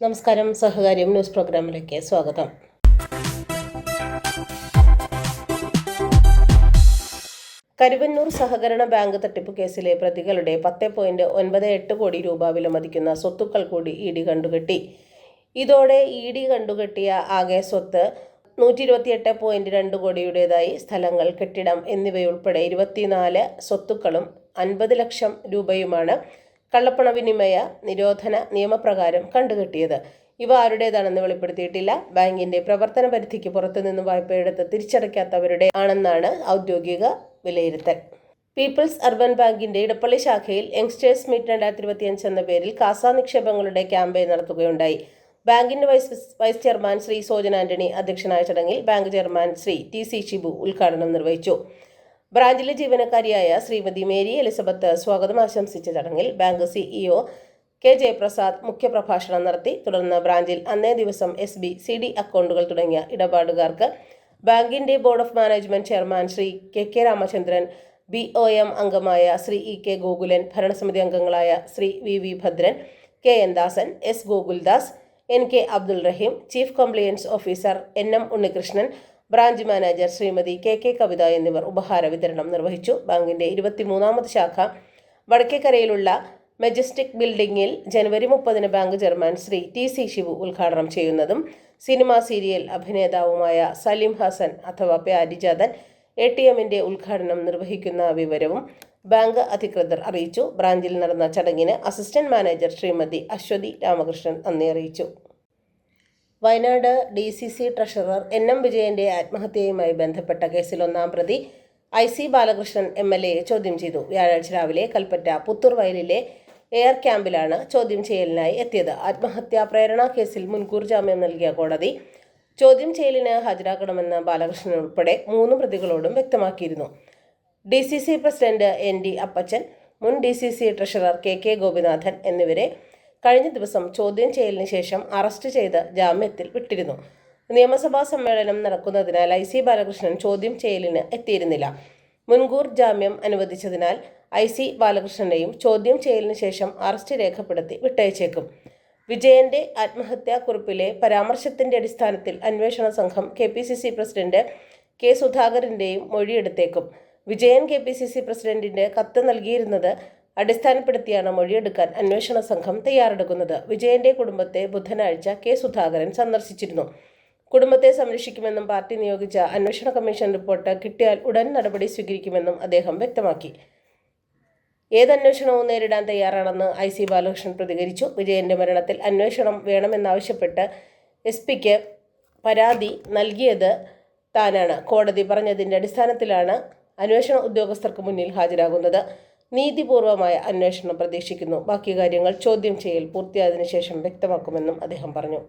നമസ്കാരം. സഹകാര്യം ന്യൂസ് പ്രോഗ്രാമിലേക്ക് സ്വാഗതം. കരുവന്നൂർ സഹകരണ ബാങ്ക് തട്ടിപ്പ് കേസിലെ പ്രതികളുടെ 10.98 കോടി രൂപ വിലമതിക്കുന്ന സ്വത്തുക്കൾ കൂടി ഇഡി കണ്ടുകെട്ടി. ഇതോടെ ഇഡി കണ്ടുകെട്ടിയ ആകെ സ്വത്ത് 128.2 കോടിയുടേതായി. സ്ഥലങ്ങൾ, കെട്ടിടം എന്നിവയുൾപ്പെടെ 24 സ്വത്തുക്കളും 50 ലക്ഷം രൂപയുമാണ് കള്ളപ്പണവിനിമയ നിരോധന നിയമപ്രകാരം കണ്ടുകെട്ടിയത്. ഇവ ആരുടേതാണെന്ന് വെളിപ്പെടുത്തിയിട്ടില്ല. ബാങ്കിന്റെ പ്രവർത്തന പരിധിക്ക് പുറത്തുനിന്ന് വായ്പയെടുത്ത് തിരിച്ചടയ്ക്കാത്തവരുടെ ആണെന്നാണ് ഔദ്യോഗിക വിലയിരുത്തൽ. പീപ്പിൾസ് അർബൻ ബാങ്കിന്റെ ഇടപ്പള്ളി ശാഖയിൽ യങ്സ്റ്റേഴ്സ് മീറ്റ് 2025 എന്ന പേരിൽ കാസ നിക്ഷേപങ്ങളുടെ ക്യാമ്പയിൻ നടത്തുകയുണ്ടായി. ബാങ്കിന്റെ വൈസ് ചെയർമാൻ ശ്രീ സോജൻ ആന്റണി അധ്യക്ഷനായ ചടങ്ങിൽ bank chairman Shri TC Shibu ഉദ്ഘാടനം നിർവഹിച്ചു. ബ്രാഞ്ചിലെ ജീവനക്കാരിയായ ശ്രീമതി മേരി എലിസബത്ത് സ്വാഗതം ആശംസിച്ച ചടങ്ങിൽ ബാങ്ക് CEO K ജയപ്രസാദ് മുഖ്യപ്രഭാഷണം നടത്തി. തുടർന്ന് ബ്രാഞ്ചിൽ അന്നേ ദിവസം SB, CD അക്കൗണ്ടുകൾ തുടങ്ങിയ ഇടപാടുകാർക്ക് ബാങ്കിന്റെ board of management chairman Shri KK Ramachandran, BOM അംഗമായ ശ്രീ EK ഗോകുലൻ, ഭരണസമിതി അംഗങ്ങളായ Shri VV Bhadran, KN Dasan, S Gokuldas, NK Abdul Rahim, chief compliance officer NM Unnikrishnan, branch manager Shrimati KK Kavitha എന്നിവർ ഉപഹാര വിതരണം നിർവഹിച്ചു. ബാങ്കിന്റെ 23ാമത് ശാഖ വടക്കേക്കരയിലുള്ള മെജസ്റ്റിക് ബിൽഡിംഗിൽ ജനുവരി 30 bank chairman Shri TC Shibu ഉദ്ഘാടനം ചെയ്യുന്നതും സിനിമ സീരിയൽ അഭിനേതാവുമായ സലിം ഹസൻ അഥവാ പ്യാരിജാതൻ ATMന്റെ ഉദ്ഘാടനം നിർവഹിക്കുന്ന വിവരവും ബാങ്ക് അധികൃതർ അറിയിച്ചു. ബ്രാഞ്ചിൽ നടന്ന ചടങ്ങിന് അസിസ്റ്റന്റ് മാനേജർ ശ്രീമതി അശ്വതി രാമകൃഷ്ണൻ നന്ദി അറിയിച്ചു. വയനാട് DCC ട്രഷറർ NM വിജയന്റെ ആത്മഹത്യയുമായി ബന്ധപ്പെട്ട കേസിൽ 1-ാം പ്രതി IC ബാലകൃഷ്ണൻ MLA ചോദ്യം ചെയ്തു. വ്യാഴാഴ്ച രാവിലെ കൽപ്പറ്റ പുത്തൂർ വയലിലെ എയർ ക്യാമ്പിലാണ് ചോദ്യം ചെയ്യലിനായി എത്തിയത്. ആത്മഹത്യാ പ്രേരണ കേസിൽ മുൻകൂർ ജാമ്യം നൽകിയ കോടതി ചോദ്യം ചെയ്യലിന് ഹാജരാക്കണമെന്ന് ബാലകൃഷ്ണൻ ഉൾപ്പെടെ 3 പ്രതികളോടും വ്യക്തമാക്കിയിരുന്നു. DCC പ്രസിഡന്റ് ND അപ്പച്ചൻ, മുൻ DCC ട്രഷറർ KK ഗോപിനാഥൻ എന്നിവരെ കഴിഞ്ഞ ദിവസം ചോദ്യം ചെയ്യലിന് ശേഷം അറസ്റ്റ് ചെയ്ത് ജാമ്യത്തിൽ വിട്ടിരുന്നു. നിയമസഭാ സമ്മേളനം നടക്കുന്നതിനാൽ IC ബാലകൃഷ്ണൻ ചോദ്യം ചെയ്യലിന് എത്തിയിരുന്നില്ല. മുൻകൂർ ജാമ്യം അനുവദിച്ചതിനാൽ IC ബാലകൃഷ്ണനെയും ചോദ്യം ചെയ്യലിന് ശേഷം അറസ്റ്റ് രേഖപ്പെടുത്തി വിട്ടയച്ചേക്കും. വിജയന്റെ ആത്മഹത്യാക്കുറിപ്പിലെ പരാമർശത്തിന്റെ അടിസ്ഥാനത്തിൽ അന്വേഷണ സംഘം KPCC പ്രസിഡന്റ് K സുധാകരന്റെയും മൊഴിയെടുത്തേക്കും. വിജയൻ KPCC പ്രസിഡന്റിന്റെ കത്ത് നൽകിയിരുന്നത് അടിസ്ഥാനപ്പെടുത്തിയാണ് മൊഴിയെടുക്കാൻ അന്വേഷണ സംഘം തയ്യാറെടുക്കുന്നത്. വിജയന്റെ കുടുംബത്തെ ബുധനാഴ്ച K സുധാകരൻ സന്ദർശിച്ചിരുന്നു. കുടുംബത്തെ സംരക്ഷിക്കുമെന്നും പാർട്ടി നിയോഗിച്ച അന്വേഷണ കമ്മീഷൻ റിപ്പോർട്ട് കിട്ടിയാൽ ഉടൻ നടപടി സ്വീകരിക്കുമെന്നും അദ്ദേഹം വ്യക്തമാക്കി. ഏതന്വേഷണവും നേരിടാൻ തയ്യാറാണെന്ന് IC ബാലകൃഷ്ണൻ പ്രതികരിച്ചു. വിജയന്റെ മരണത്തിൽ അന്വേഷണം വേണമെന്നാവശ്യപ്പെട്ട് SP-ക്ക് പരാതി നൽകിയത് താനാണ്. കോടതി പറഞ്ഞതിന്റെ അടിസ്ഥാനത്തിലാണ് അന്വേഷണ ഉദ്യോഗസ്ഥർക്ക് മുന്നിൽ ഹാജരാകുന്നത്. നീതിപൂർവമായ അന്വേഷണം പ്രതീക്ഷിക്കുന്നു. ബാക്കി കാര്യങ്ങൾ ചോദ്യം ചെയ്യൽ പൂർത്തിയായതിനു ശേഷം വ്യക്തമാക്കുമെന്നും അദ്ദേഹം പറഞ്ഞു.